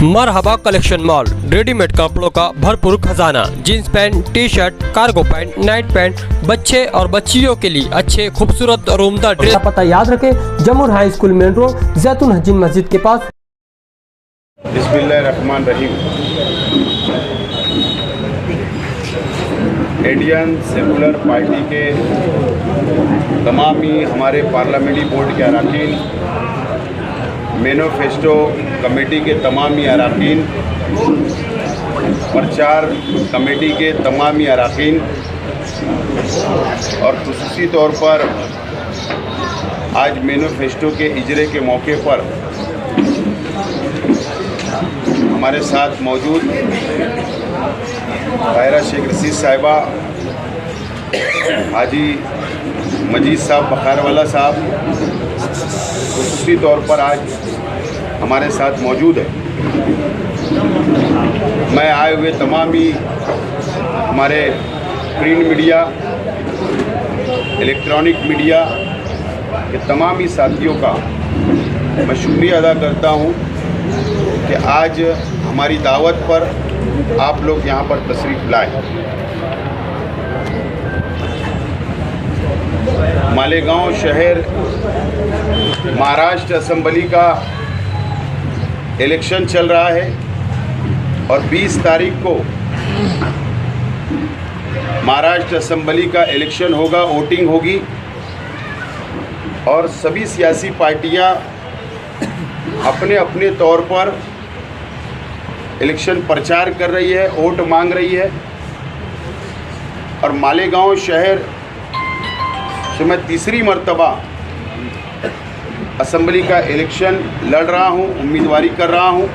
मरहबा collection mall, readymade कपड़ों का भरपूर खजाना। Jeans pant, T shirt, cargo pant, night pant, बच्चे और बच्चियों के लिए अच्छे खूबसूरत और उम्दा ड्रेस। पता याद रखें, जमुर हाई स्कूल मेन रोड, जैतून हजीन मस्जिद के पास। बिस्मिल्लाहिर्रहमानिर्रहीम। इंडियन सेकुलर पार्टी के तमाम ही हमारे पार्लियामेंट्री बोर्ड के अरकान, मैनिफेस्टो कमेटी के तमाम ही अरकान, प्रचार कमेटी के तमाम ही अरकान और खुसूसी तौर पर आज मैनिफेस्टो के इजरे के मौके पर हमारे साथ मौजूद ताहिरा शेख रशीद साहिबा, हाजी मजीद साहब बखारवाला साहब खुसूसी तौर पर आज हमारे साथ मौजूद है। मैं आए हुए तमाम ही हमारे प्रिंट मीडिया, इलेक्ट्रॉनिक मीडिया के तमाम ही साथियों का मैं शुक्रिया अदा करता हूं कि आज हमारी दावत पर आप लोग यहां पर तशरीफ़ लाए। मालेगांव शहर महाराष्ट्र असेंबली का इलेक्शन चल रहा है और 20 तारीख को महाराष्ट्र असेंबली का इलेक्शन होगा, वोटिंग होगी और सभी सियासी पार्टियां अपने अपने तौर पर इलेक्शन प्रचार कर रही है, वोट मांग रही है। और मालेगांव शहर से मैं तीसरी मर्तबा असेंबली का इलेक्शन लड़ रहा हूं, उम्मीदवारी कर रहा हूं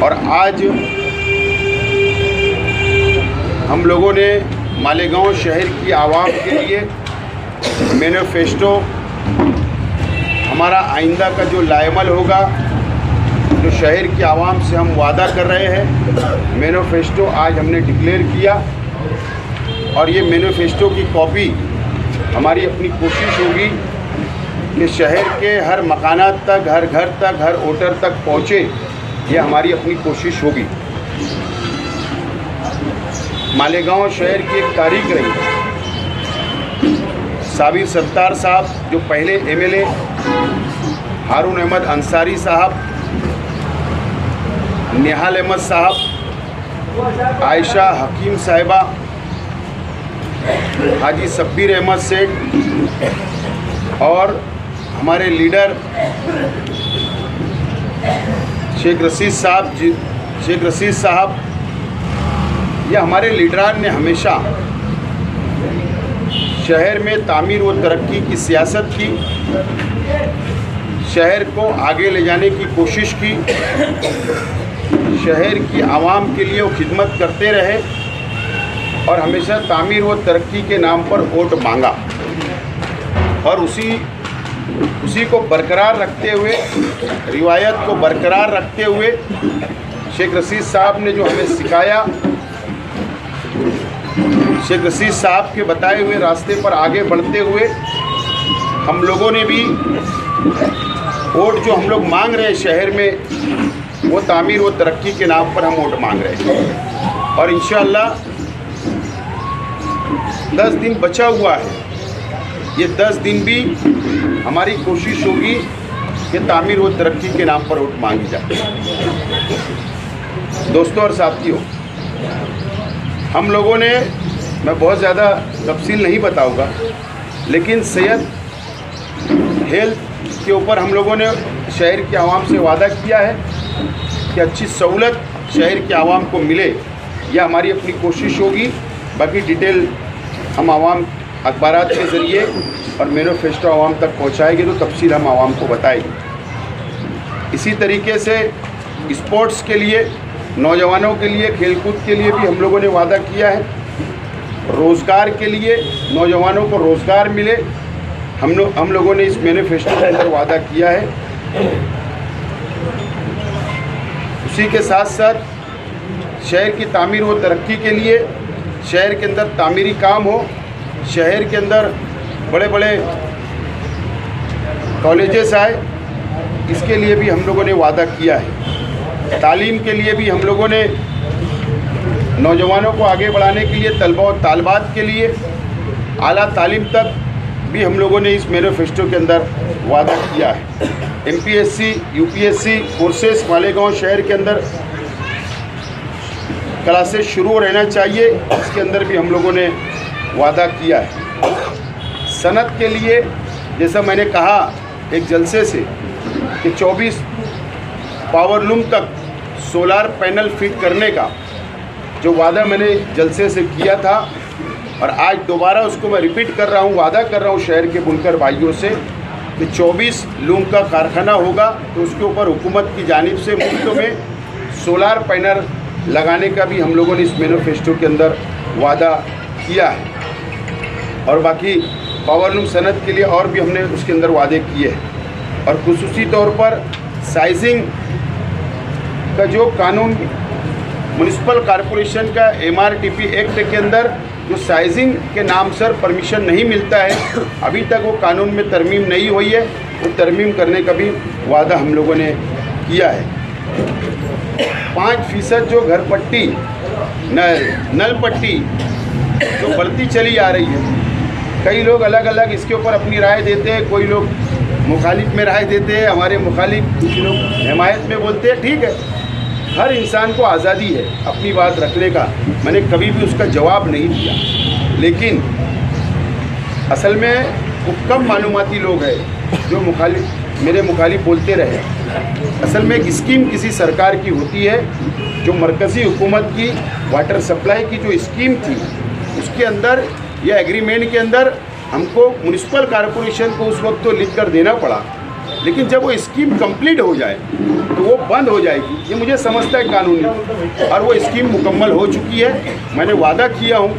और आज हम लोगों ने मालेगांव शहर की आवाम के लिए मैनिफेस्टो, हमारा आइंदा का जो लाएमल होगा, जो शहर की आवाम से हम वादा कर रहे हैं, मैनिफेस्टो आज हमने डिक्लेयर किया और ये मैनिफेस्टो की कॉपी हमारी अपनी कोशिश होगी कि शहर के हर मकानात तक, हर घर तक, हर वोटर तक पहुँचे। ये हमारी अपनी कोशिश होगी। मालेगांव शहर की एक तारीख रही, साबिर सत्तार साहब जो पहले एमएलए, हारून अहमद अंसारी साहब, नेहाल अहमद साहब, आयशा हकीम साहिबा, हाजी सब्बीर अहमद सेठ और हमारे लीडर शेख रशीद साहब, ये हमारे लीडरान ने हमेशा शहर में तामीर व तरक्की की सियासत की, शहर को आगे ले जाने की कोशिश की, शहर की आवाम के लिए वो खिदमत करते रहे और हमेशा तामीर व तरक्की के नाम पर वोट मांगा और उसी को बरकरार रखते हुए, रिवायत को बरकरार रखते हुए शेख रशीद साहब ने जो हमें सिखाया, शेख रशीद साहब के बताए हुए रास्ते पर आगे बढ़ते हुए हम लोगों ने भी वोट जो हम लोग मांग रहे हैं शहर में, वो तामीर व तरक्की के नाम पर हम वोट मांग रहे हैं और इंशाअल्लाह 10 दिन बचा हुआ है। ये 10 दिन भी हमारी कोशिश होगी कि तामीर व तरक्की के नाम पर वोट मांगी जाए। दोस्तों और साथियों, हम लोगों ने, मैं बहुत ज़्यादा तफसील नहीं बताऊंगा, लेकिन सेहत, हेल्थ के ऊपर हम लोगों ने शहर की आवाम से वादा किया है कि अच्छी सहूलत शहर की आवाम को मिले। यह हमारी अपनी कोशिश होगी। बाकी डिटेल हम आवाम अखबारात के ज़रिए और मैनिफेस्टो आवाम तक पहुँचाएंगे तो तफसील हम आवाम को बताएंगे। इसी तरीके से स्पोर्ट्स के लिए, नौजवानों के लिए, खेलकूद के लिए भी हम लोगों ने वादा किया है। रोज़गार के लिए, नौजवानों को रोज़गार मिले, हम लोगों ने इस मैनिफेस्टो के अंदर वादा किया है। उसी के साथ साथ शहर की तामीर व तरक्की के लिए, शहर के अंदर तामीरी काम हो, शहर के अंदर बड़े बड़े कॉलेजेस आए, इसके लिए भी हम लोगों ने वादा किया है। तालीम के लिए भी हम लोगों ने नौजवानों को आगे बढ़ाने के लिए, तलबा और तालबात के लिए आला तालीम तक भी हम लोगों ने इस मैनिफेस्टो के अंदर वादा किया है। MPSC UPSC कोर्सेस मालेगांव शहर के अंदर क्लासेस शुरू रहना चाहिए, इसके अंदर भी हम लोगों ने वादा किया है। सनत के लिए जैसा मैंने कहा एक जलसे से कि 24 पावरलूम तक सोलार पैनल फिट करने का जो वादा मैंने जलसे से किया था, और आज दोबारा उसको मैं रिपीट कर रहा हूँ, वादा कर रहा हूँ शहर के बुनकर भाइयों से कि 24 लूम का कारखाना होगा तो उसके ऊपर हुकूमत की जानिब से मुफ्त में सोलार पैनल लगाने का भी हम लोगों ने इस मैनिफेस्टो के अंदर वादा किया है। और बाकी पावरलूम सनत के लिए और भी हमने उसके अंदर वादे किए हैं। और खुसूसी तौर पर साइजिंग का जो कानून म्युनिसिपल कॉरपोरेशन का MRTP एक्ट के अंदर जो साइजिंग के नाम सर परमिशन नहीं मिलता है, अभी तक वो कानून में तरमीम नहीं हुई है, वो तरमीम करने का भी वादा हम लोगों ने किया है। 5% जो घर पट्टी नल पट्टी जो बढ़ती चली आ रही है, कई लोग अलग अलग इसके ऊपर अपनी राय देते हैं, कोई लोग मुखालिफ में राय देते हैं, हमारे मुखालिफ कुछ लोग हिमायत में बोलते हैं। ठीक है, हर इंसान को आज़ादी है अपनी बात रखने का, मैंने कभी भी उसका जवाब नहीं दिया, लेकिन असल में वो कम मालूमाती लोग हैं जो मेरे मुखालिफ बोलते रहे। असल में एक स्कीम किसी सरकार की होती है, जो मरकज़ी हुकूमत की वाटर सप्लाई की जो स्कीम थी उसके अंदर या एग्रीमेंट के अंदर हमको म्युनिसिपल कॉरपोरेशन को उस वक्त तो लिख कर देना पड़ा, लेकिन जब वो स्कीम कंप्लीट हो जाए तो वो बंद हो जाएगी, ये मुझे समझता है कानूनी। और वो स्कीम मुकम्मल हो चुकी है। मैंने वादा किया हूँ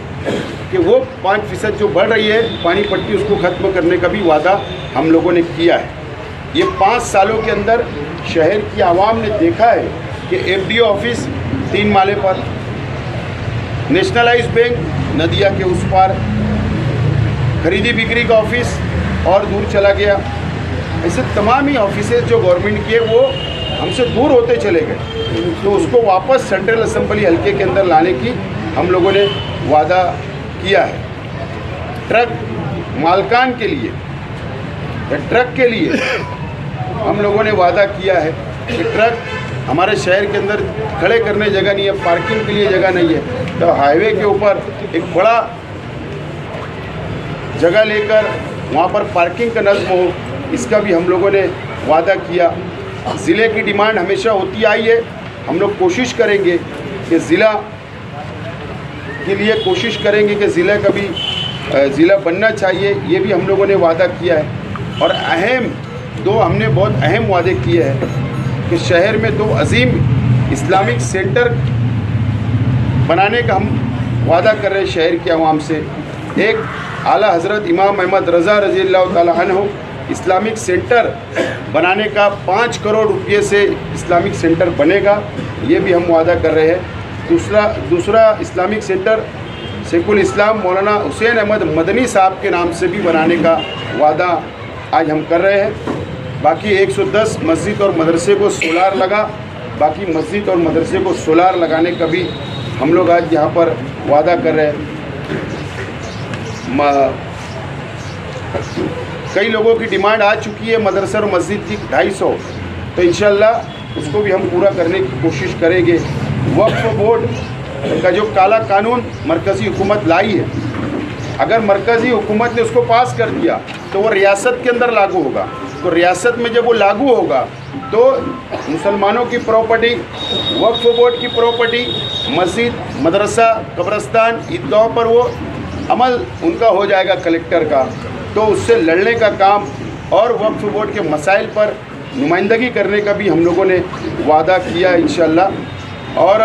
कि वो 5% जो बढ़ रही है पानी पट्टी उसको ख़त्म करने का भी वादा हम लोगों ने किया है। ये 5 सालों के अंदर शहर की आवाम ने देखा है कि FDO ऑफिस 3 माले पर, नेशनलाइज बैंक नदिया के उस पार, खरीदी बिक्री का ऑफिस और दूर चला गया, ऐसे तमाम ही ऑफिसेज जो गवर्नमेंट के वो हमसे दूर होते चले गए, तो उसको वापस सेंट्रल असेंबली हल्के के अंदर लाने की हम लोगों ने वादा किया है। ट्रक मालकान के लिए या ट्रक के लिए हम लोगों ने वादा किया है कि ट्रक हमारे शहर के अंदर खड़े करने जगह नहीं है, पार्किंग के लिए जगह नहीं है, तो हाईवे के ऊपर एक बड़ा जगह लेकर वहाँ पर पार्किंग का नज़्म हो, इसका भी हम लोगों ने वादा किया। ज़िले की डिमांड हमेशा होती आई है, हम लोग कोशिश करेंगे कि ज़िला के लिए कोशिश करेंगे कि ज़िला का भी ज़िला बनना चाहिए, ये भी हम लोगों ने वादा किया है। और हमने बहुत अहम वादे किए हैं कि शहर में 2 अजीम इस्लामिक सेंटर बनाने का हम वादा कर रहे हैं शहर के अवाम से। एक आला हज़रत इमाम अहमद रज़ा रज़ी अल्लाह ताला अन्हु इस्लामिक सेंटर बनाने का 5 करोड़ रुपये से इस्लामिक सेंटर बनेगा, ये भी हम वादा कर रहे हैं। दूसरा इस्लामिक सेंटर शेखुल इस्लाम मौलाना हुसैन अहमद मदनी साहब के नाम से भी बनाने का वादा आज हम कर रहे हैं। बाकी 110 मस्जिद और मदरसे को सोलार लगा, बाकी मस्जिद और मदरसे को सोलार लगाने का भी हम लोग आज यहाँ पर वादा कर रहे हैं। कई लोगों की डिमांड आ चुकी है मदरसा और मस्जिद की 250, तो इंशाल्लाह उसको भी हम पूरा करने की कोशिश करेंगे। वक्फ बोर्ड का जो काला कानून मरकज़ी हुकूमत लाई है, अगर मरकज़ी हुकूमत ने उसको पास कर दिया तो वो रियासत के अंदर लागू होगा, तो रियासत में जब वो लागू होगा तो मुसलमानों की प्रॉपर्टी, वक्फ बोर्ड की प्रॉपर्टी, मस्जिद, मदरसा, कब्रस्तान, ईदगाह पर वो अमल उनका हो जाएगा कलेक्टर का, तो उससे लड़ने का काम और वक्फ बोर्ड के मसाइल पर नुमाइंदगी करने का भी हम लोगों ने वादा किया इंशाअल्लाह। और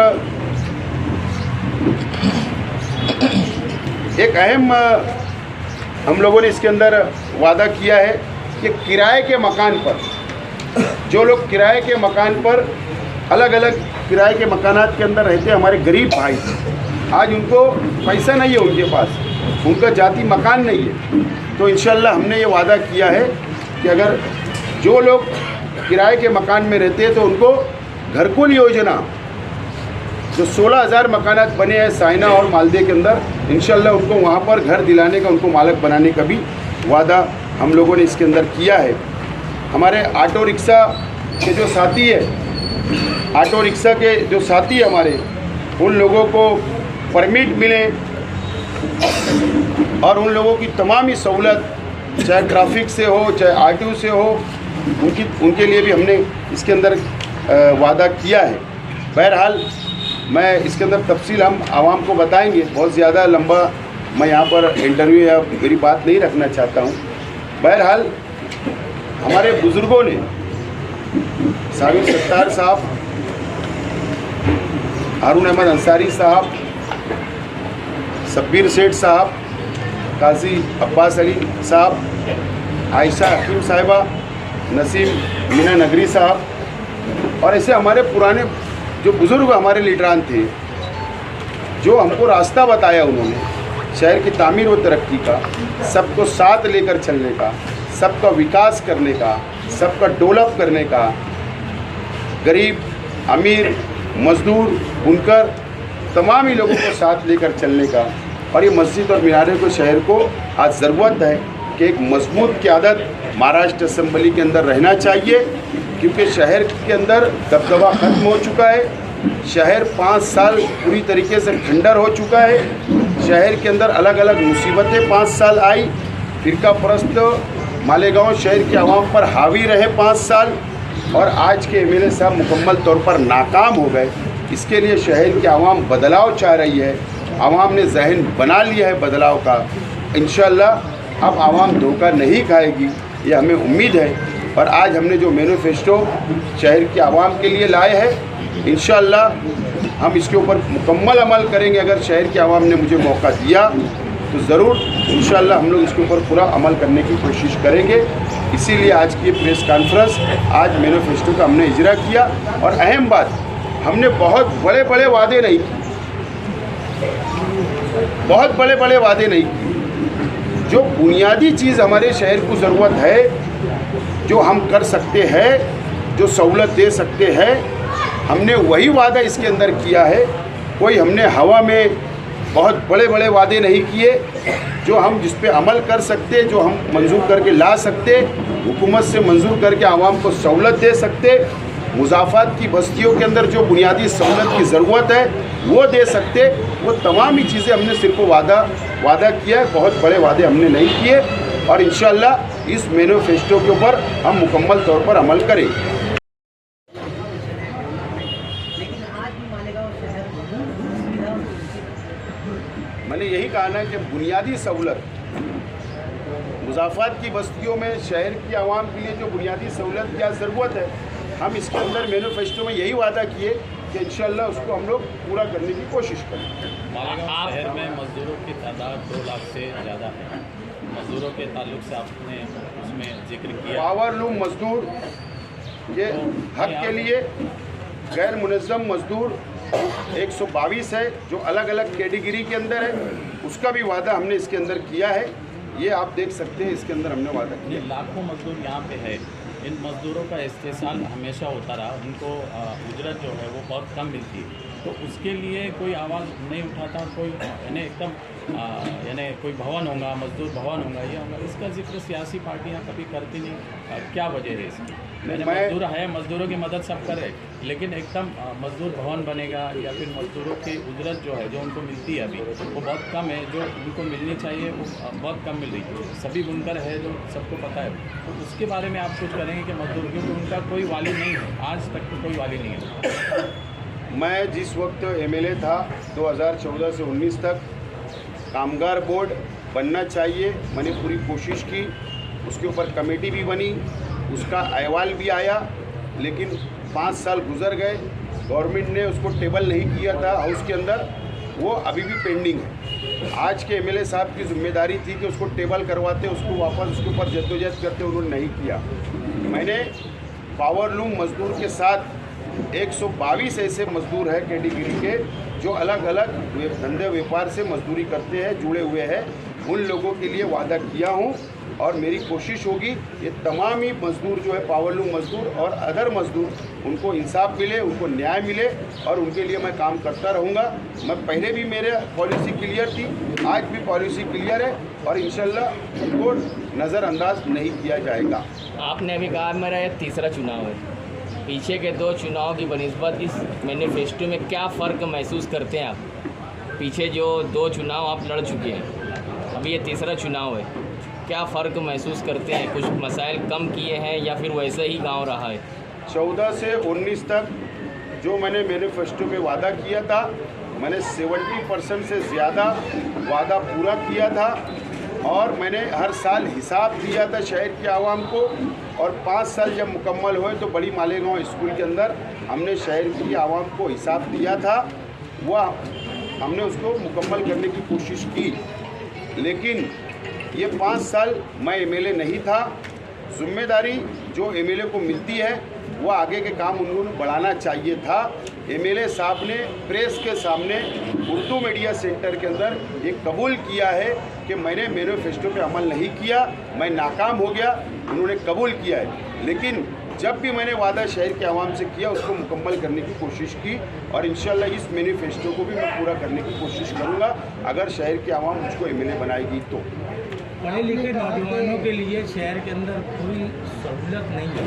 एक अहम हम लोगों ने इसके अंदर वादा किया है कि किराए के मकान पर, जो लोग किराए के मकान पर अलग अलग किराए के मकानात के अंदर रहते हैं, हमारे गरीब भाई, आज उनको पैसा नहीं है, उनके पास उनका जाती मकान नहीं है, तो इंशाअल्लाह हमने ये वादा किया है कि अगर जो लोग किराए के मकान में रहते हैं तो उनको घरकुल योजना जो 16,000 मकानात बने हैं साइना और मालदे के अंदर, इंशाल्लाह उनको वहाँ पर घर दिलाने का, उनको मालिक बनाने का भी वादा हम लोगों ने इसके अंदर किया है। हमारे ऑटो रिक्शा के जो साथी है, ऑटो रिक्शा के जो साथी है हमारे, उन लोगों को परमिट मिले और उन लोगों की तमाम ही सहूलत, चाहे ट्रैफिक से हो चाहे आरटीओ से हो, उनके लिए भी हमने इसके अंदर वादा किया है। बहरहाल मैं इसके अंदर तफसील हम आवाम को बताएंगे, बहुत ज़्यादा लंबा मैं यहाँ पर इंटरव्यू या मेरी बात नहीं रखना चाहता हूँ। बहरहाल हमारे बुज़ुर्गों ने, साबिर सत्तार साहब, हारून अहमद अंसारी साहब, शब्बीर सेठ साहब, काजी अब्बास अली साहब, आयशा हकीम साहिबा, नसीम मीना नगरी साहब और ऐसे हमारे पुराने जो बुज़ुर्ग हमारे लीडरान थे, जो हमको रास्ता बताया उन्होंने शहर की तामीर व तरक्की का, सबको साथ लेकर चलने का, सबका विकास करने का, सबका डेवलप करने का, गरीब अमीर मज़दूर बुनकर तमाम ही लोगों को साथ लेकर चलने का। और ये मस्जिद और मीनारे को शहर को आज ज़रूरत है कि एक मजबूत क़यादत महाराष्ट्र असम्बली के अंदर रहना चाहिए, क्योंकि शहर के अंदर दबदबा ख़त्म हो चुका है। शहर 5 साल पूरी तरीके से खंडर हो चुका है। शहर के अंदर अलग अलग मुसीबतें 5 साल आई। फ़िरका परस्त मालेगांव शहर के आवाम पर हावी रहे 5 साल और आज के एमएलए साहब मुकम्मल तौर पर नाकाम हो गए। इसके लिए शहर की आवाम बदलाव चाह रही है। आवाम ने जहन बना लिया है बदलाव का। इंशाअल्लाह अब आवाम धोखा नहीं खाएगी, ये हमें उम्मीद है। और आज हमने जो मैनिफेस्टो शहर की आवाम के लिए लाए हैं, इंशाअल्लाह हम इसके ऊपर मुकम्मल अमल करेंगे। अगर शहर की आवाम ने मुझे मौका दिया तो ज़रूर इंशाअल्लाह हम लोग इसके ऊपर पूरा अमल करने की कोशिश करेंगे। इसीलिए आज की प्रेस कॉन्फ्रेंस, आज मैनिफेस्टो का हमने इजरा किया। और अहम बात, हमने बहुत बड़े बड़े वादे नहीं किए, बहुत बड़े बड़े वादे नहीं किए। जो बुनियादी चीज़ हमारे शहर को ज़रूरत है, जो हम कर सकते हैं, जो सहूलत दे सकते हैं, हमने वही वादा इसके अंदर किया है। कोई हमने हवा में बहुत बड़े बड़े वादे नहीं किए। जो हम जिस पे अमल कर सकते, जो हम मंजूर करके ला सकते, हुकूमत से मंजूर करके आवाम को सहूलत दे सकते, मुज़ाफ़ात की बस्तियों के अंदर जो बुनियादी सहूलत की ज़रूरत है वो दे सकते, वो तमाम ही चीज़ें हमने सिर्फ वादा किया है। बहुत बड़े वादे हमने नहीं किए। और इंशाअल्लाह इस मैनिफेस्टो के ऊपर हम मुकम्मल तौर पर अमल करेंगे। मैंने यही कहा ना कि बुनियादी सहूलत, मुज़ाफ़ात की बस्तियों में शहर की आवाम के लिए जो बुनियादी सहूलत क्या ज़रूरत है, हम इसके अंदर मैनिफेस्टो में यही वादा किए कि इंशाअल्लाह उसको हम लोग पूरा करने की कोशिश करेंगे। मालेगांव शहर में मज़दूरों की तादाद 2 लाख से ज़्यादा है। मज़दूरों के ताल्लुक से आपने उसमें जिक्र किया, पावरलूम मज़दूर ये हक के लिए, गैर मुनज़्ज़म मज़दूर 122 है जो अलग अलग कैटेगरी के अंदर है, उसका भी वादा हमने इसके अंदर किया है। ये आप देख सकते हैं, इसके अंदर हमने वादा किया। लाखों मज़दूर यहाँ पे है, इन मज़दूरों का इस्तेसाल हमेशा होता रहा, उनको उजरत जो है वो बहुत कम मिलती है। तो उसके लिए कोई आवाज़ नहीं उठाता, कोई यानी एकदम यानी कोई भवन होगा, मजदूर भवन होगा, ये होगा, इसका जिक्र सियासी पार्टियां कभी करती नहीं। क्या वजह है इसकी? मजदूर है, मजदूरों की मदद सब करे, लेकिन एकदम मजदूर भवन बनेगा या फिर मजदूरों की उजरत जो है जो उनको मिलती है अभी वो बहुत कम है, जो उनको मिलनी चाहिए वो बहुत कम मिल रही है। सभी बुनकर है जो सबको पता है, तो उसके बारे में आप कुछ करेंगे कि मजदूर, क्योंकि उनका कोई वाली नहीं है, आज तक तो कोई वाली नहीं है। मैं जिस वक्त एमएलए था 2014 से 19 तक, कामगार बोर्ड बनना चाहिए, मैंने पूरी कोशिश की, उसके ऊपर कमेटी भी बनी, उसका अहवाल भी आया, लेकिन 5 साल गुजर गए, गवर्नमेंट ने उसको टेबल नहीं किया था हाउस के अंदर, वो अभी भी पेंडिंग है। आज के एमएलए साहब की जिम्मेदारी थी कि उसको टेबल करवाते, उसको वापस उसके ऊपर जद्दोजहद करते, उन्होंने नहीं किया। मैंने पावरलूम मजदूर के साथ 122 ऐसे मजदूर हैं कैटेगरी के जो अलग अलग धंधे व्यापार से मजदूरी करते हैं, जुड़े हुए हैं, उन लोगों के लिए वादा किया हूँ और मेरी कोशिश होगी ये तमाम ही मजदूर जो है, पावरलूम मजदूर और अदर मजदूर, उनको इंसाफ मिले, उनको न्याय मिले और उनके लिए मैं काम करता रहूँगा। मैं पहले भी मेरे पॉलिसी क्लियर थी, आज भी पॉलिसी क्लियर है और इंशाल्लाह उनको नज़रअंदाज नहीं किया जाएगा। आपने अभी कहा मेरा ये तीसरा चुनाव है, पीछे के 2 चुनाव की बनिस्बत इस मैनिफेस्टो में क्या फ़र्क महसूस करते हैं आप? पीछे जो 2 चुनाव आप लड़ चुके हैं, अभी ये तीसरा चुनाव है, क्या फ़र्क महसूस करते हैं? कुछ मसाइल कम किए हैं या फिर वैसे ही गांव रहा है? 14 से 19 तक जो मैंने मैनिफेस्टो में वादा किया था, मैंने 70% से ज़्यादा वादा पूरा किया था और मैंने हर साल हिसाब दिया था शहर की आवाम को। और 5 साल जब मुकम्मल हुए तो बड़ी मालेगांव स्कूल के अंदर हमने शहर की आवाम को हिसाब दिया था, वह हमने उसको मुकम्मल करने की कोशिश की। लेकिन ये 5 साल मैं एमएलए नहीं था। जिम्मेदारी जो एमएलए को मिलती है वो आगे के काम उन्होंने बढ़ाना चाहिए था। एमएलए साहब ने प्रेस के सामने उर्दू मीडिया सेंटर के अंदर ये कबूल किया है कि मैंने मैनिफेस्टो पे अमल नहीं किया, मैं नाकाम हो गया, उन्होंने कबूल किया है। लेकिन जब भी मैंने वादा शहर के आवाम से किया उसको मुकम्मल करने की कोशिश की और इंशाल्लाह इस मैनिफेस्टो को भी मैं पूरा करने की कोशिश करूँगा अगर शहर की आवाम मुझको एमएलए बनाएगी तो। पढ़े लिखे नौजवानों के लिए शहर के अंदर कोई सहूलत नहीं है।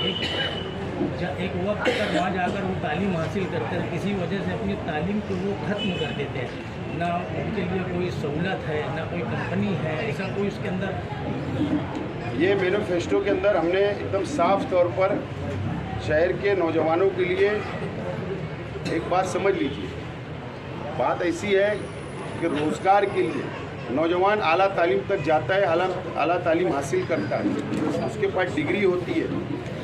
एक वक्त तक वहाँ जाकर वो तालीम हासिल करते हैं, किसी वजह से अपनी तालीम को वो ख़त्म कर देते हैं। ना उनके लिए कोई सहूलत है, ना कोई कंपनी है, ऐसा कोई उसके अंदर। ये मैनिफेस्टो के अंदर हमने एकदम साफ तौर पर शहर के नौजवानों के लिए एक बात समझ लीजिए, बात ऐसी है कि रोज़गार के लिए नौजवान आला तालीम तक जाता है, आला तालीम हासिल करता है, उसके पास डिग्री होती है,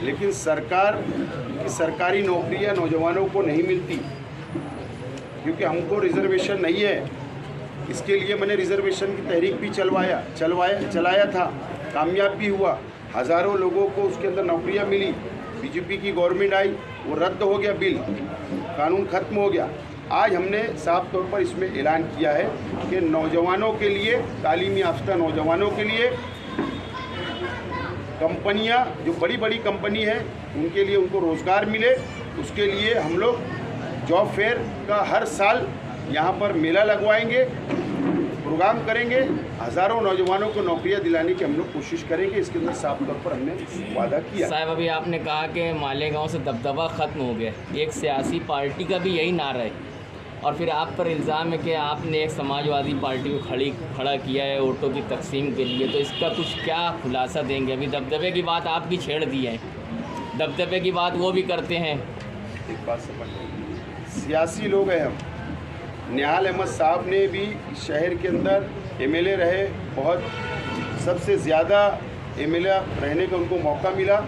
लेकिन सरकार की सरकारी नौकरियां नौजवानों को नहीं मिलती क्योंकि हमको रिजर्वेशन नहीं है। इसके लिए मैंने रिजर्वेशन की तहरीक भी चलाया था, कामयाब भी हुआ, हज़ारों लोगों को उसके अंदर नौकरियां मिली। बीजेपी की गवर्नमेंट आई, वो रद्द हो गया, बिल कानून ख़त्म हो गया। आज हमने साफ तौर पर इसमें ऐलान किया है कि नौजवानों के लिए, तालीम याफ्ता नौजवानों के लिए कंपनियां, जो बड़ी बड़ी कंपनी है उनके लिए उनको रोज़गार मिले, उसके लिए हम लोग जॉब फेयर का हर साल यहाँ पर मेला लगवाएंगे, प्रोग्राम करेंगे, हज़ारों नौजवानों को नौकरियाँ दिलाने की हम लोग कोशिश करेंगे। इसके अंदर साफ तौर पर हमने वादा किया। साहब अभी आपने कहा कि मालेगांव से दबदबा ख़त्म हो गया, एक सियासी पार्टी का भी यही नारा है और फिर आप पर इल्ज़ाम है कि आपने एक समाजवादी पार्टी को खड़ा किया है वोटों की तकसीम के लिए, तो इसका कुछ क्या खुलासा देंगे? अभी दबदबे की बात आपकी छेड़ दी है, दबदबे की बात वो भी करते हैं। एक बात समझ, सियासी लोग हैं हम। निहाल अहमद साहब ने भी शहर के अंदर एमएलए रहे, बहुत सबसे ज़्यादा एमएलए रहने का उनको मौका मिला।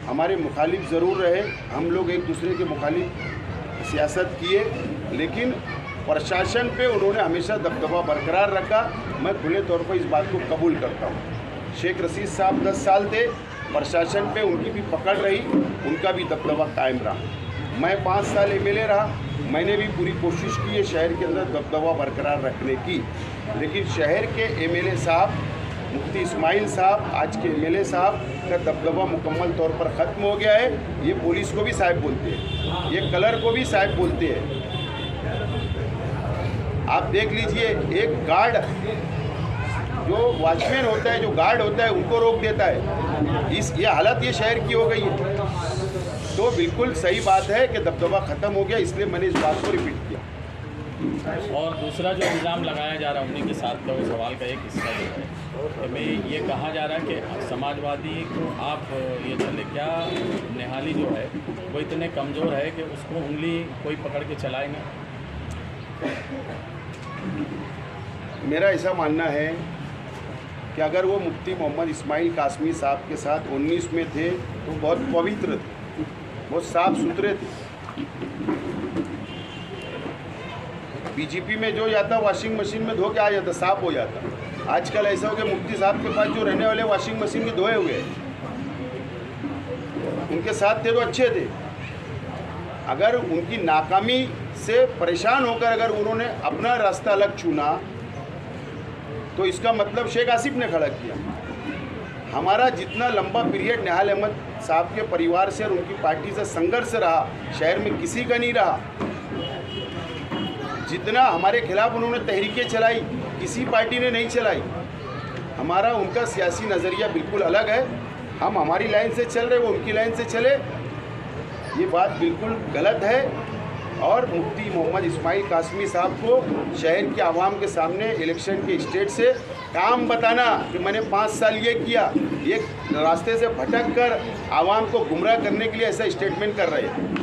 हमारे मुखालिफ ज़रूर रहे, हम लोग एक दूसरे के मुखालिफ सियासत किए, लेकिन प्रशासन पे उन्होंने हमेशा दबदबा बरकरार रखा। मैं खुले तौर पर इस बात को कबूल करता हूँ। शेख रशीद साहब 10 साल थे, प्रशासन पे उनकी भी पकड़ रही, उनका भी दबदबा कायम रहा। मैं 5 साल एमएलए रहा, मैंने भी पूरी कोशिश की है शहर के अंदर दबदबा बरकरार रखने की। लेकिन शहर के एमएलए साहब मुफ्ती इस्माइल साहब, आज के एमएलए साहब का दबदबा मुकम्मल तौर पर ख़त्म हो गया है। ये पुलिस को भी साहब बोलते हैं, ये कलर को भी साहब बोलते हैं। आप देख लीजिए, एक गार्ड जो वॉचमैन होता है, जो गार्ड होता है, उनको रोक देता है। ये हालत ये शहर की हो गई है। तो बिल्कुल सही बात है कि दबदबा ख़त्म हो गया, इसलिए मैंने इस बात को रिपीट किया। और दूसरा जो इल्ज़ाम लगाया जा रहा है उन्हीं के साथ का वो सवाल का एक हिस्सा जो है, हमें ये कहा जा रहा है कि समाजवादी को आप ये चले, क्या निहाली जो है वो इतने कमज़ोर है कि उसको उंगली कोई पकड़ के चलाएंगे? मेरा ऐसा मानना है कि अगर वो मुफ्ती मोहम्मद इस्माइल कासमी साहब के साथ 19 में थे तो बहुत पवित्र थे, बहुत साफ सुथरे थे। बीजेपी में जो जाता वॉशिंग मशीन में धो के आ जाता, साफ हो जाता। आजकल ऐसा हो गया मुफ्ती साहब के पास जो रहने वाले वॉशिंग मशीन के धोए हुए, उनके साथ थे तो अच्छे थे। अगर उनकी नाकामी से परेशान होकर अगर उन्होंने अपना रास्ता अलग चुना तो इसका मतलब शेख आसिफ ने खड़ा किया। हमारा जितना लंबा पीरियड निहाल अहमद साहब के परिवार से और उनकी पार्टी से संघर्ष रहा, शहर में किसी का नहीं रहा। जितना हमारे खिलाफ उन्होंने तहरीकें चलाई, किसी पार्टी ने नहीं चलाई। हमारा उनका सियासी नज़रिया बिल्कुल अलग है। हम हमारी लाइन से चल रहे, वो उनकी लाइन से चले, ये बात बिल्कुल गलत है। और मुफ्ती मोहम्मद इस्माइल कासमी साहब को शहर के आवाम के सामने इलेक्शन के स्टेज से काम बताना कि मैंने 5 साल ये किया, ये रास्ते से भटक कर आवाम को गुमराह करने के लिए ऐसा स्टेटमेंट कर रहे हैं।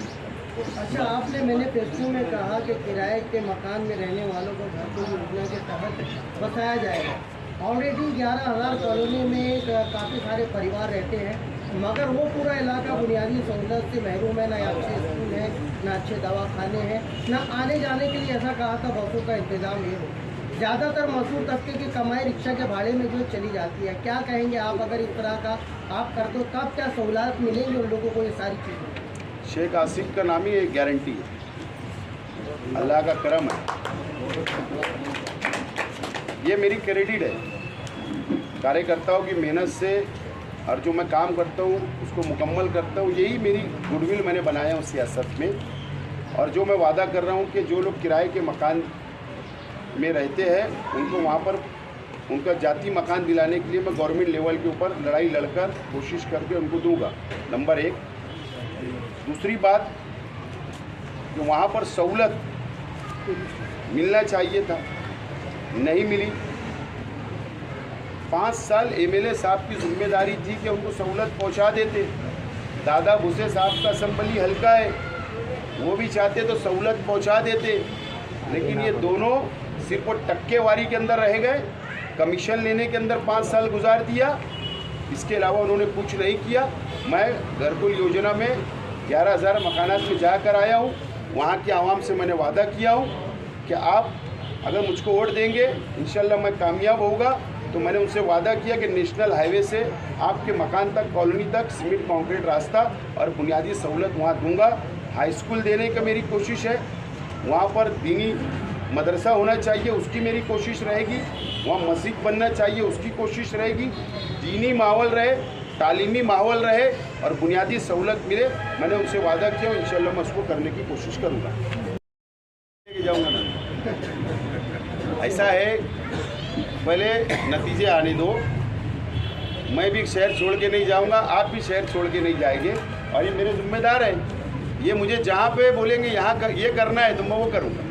अच्छा, आपने मैनिफेस्टो में कहा कि किराए के मकान में रहने वालों को घर को योजना के तहत बसाया जाएगा। ऑलरेडी 11,000 कॉलोनी में काफ़ी सारे परिवार रहते हैं, मगर वो पूरा इलाका बुनियादी सहूलत से महरूम है। ना अच्छे स्कूल हैं, ना अच्छे दवाखाने हैं, ना आने जाने के लिए ऐसा कहा था बसों का इंतज़ाम ये हो। ज़्यादातर मजदूर तबके की कमाई रिक्शा के भाड़े में जो चली जाती है, क्या कहेंगे आप अगर इस तरह का आप कर दो, तब क्या सहूलत मिलेंगी उन लोगों को ये सारी चीज़ें? शेख आसिफ का नाम ही एक गारंटी है, अल्लाह का करम है। ये मेरी क्रेडिट है कार्यकर्ताओं की मेहनत से, और जो मैं काम करता हूँ उसको मुकम्मल करता हूँ। यही मेरी गुडविल मैंने बनाया हूँ सियासत में। और जो मैं वादा कर रहा हूँ कि जो लोग किराए के मकान में रहते हैं उनको वहाँ पर उनका जाति मकान दिलाने के लिए मैं गवर्नमेंट लेवल के ऊपर लड़ाई लड़कर कोशिश करके उनको दूंगा, नंबर 1। दूसरी बात कि वहाँ पर सहूलत मिलना चाहिए था, नहीं मिली। 5 साल एमएलए साहब की जिम्मेदारी थी कि उनको सहूलत पहुँचा देते। दादा भूसे साहब का असम्बली हल्का है, वो भी चाहते तो सहूलत पहुँचा देते, लेकिन ये दोनों सिर्फ वो टक्केवारी के अंदर रह गए, कमीशन लेने के अंदर 5 साल गुजार दिया। इसके अलावा उन्होंने कुछ नहीं किया। मैं घरकुल योजना में 11,000 मकानात में जाकर आया हूँ। वहाँ के आवाम से मैंने वादा किया हूँ कि आप अगर मुझको वोट देंगे इंशाल्लाह मैं कामयाब होऊंगा। तो मैंने उनसे वादा किया कि नेशनल हाईवे से आपके मकान तक, कॉलोनी तक सीमेंट कंक्रीट रास्ता और बुनियादी सहूलत वहाँ दूंगा। हाई स्कूल देने का मेरी कोशिश है, वहाँ पर दीनी मदरसा होना चाहिए, उसकी मेरी कोशिश रहेगी। वहाँ मस्जिद बनना चाहिए, उसकी कोशिश रहेगी। दीनी माहौल रहे, तालीमी माहौल रहे और बुनियादी सहूलत मिले। मैंने उनसे वादा किया, इंशाल्लाह मैं उसको करने की कोशिश करूँगा। जाऊँगा ना, ऐसा है, पहले नतीजे आने दो। मैं भी शहर छोड़ के नहीं जाऊँगा, आप भी शहर छोड़ के नहीं जाएंगे, और ये मेरे जिम्मेदार हैं। ये मुझे जहाँ पे बोलेंगे यहाँ ये करना है तो मैं वो करूँगा।